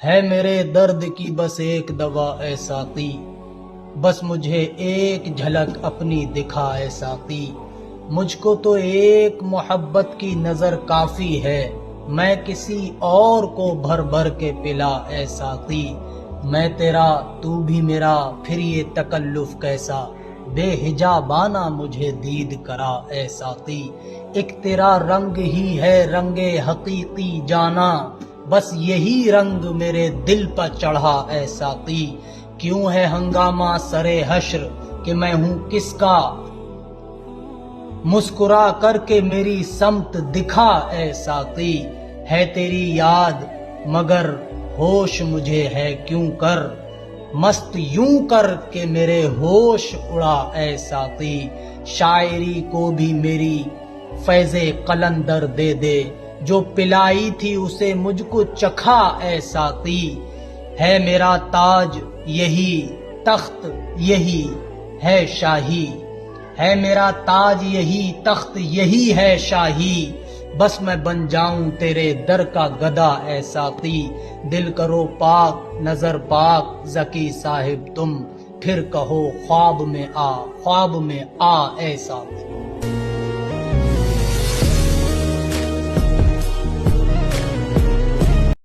ہے میرے درد کی بس ایک دوا اے ساقی، بس مجھے ایک جھلک اپنی دکھا اے ساقی۔ مجھ کو تو ایک محبت کی نظر کافی ہے، میں کسی اور کو بھر بھر کے پلا اے ساقی۔ میں تیرا تو بھی میرا پھر یہ تکلف کیسا، بے حجابانہ مجھے دید کرا اے ساقی۔ ایک تیرا رنگ ہی ہے رنگ حقیقی جانا، بس یہی رنگ میرے دل پر چڑھا اے ساقی۔ کیوں ہے ہنگامہ سرے حشر کہ میں ہوں کس کا، مسکرا کر کے میری سمت دکھا اے ساقی۔ ہے تیری یاد مگر ہوش مجھے ہے کیوں کر، مست یوں کر کہ میرے ہوش اڑا اے ساقی۔ شاعری کو بھی میری فیض قلندر دے دے، جو پلائی تھی اسے مجھ کو چکھا اے ساقی۔ ہے میرا تاج یہی تخت یہی ہے شاہی، ہے میرا تاج یہی تخت یہی ہے شاہی، بس میں بن جاؤں تیرے در کا گدا اے ساقی۔ دل کرو پاک نظر پاک ذکی صاحب تم، پھر کہو خواب میں آ خواب میں آ اے ساقی۔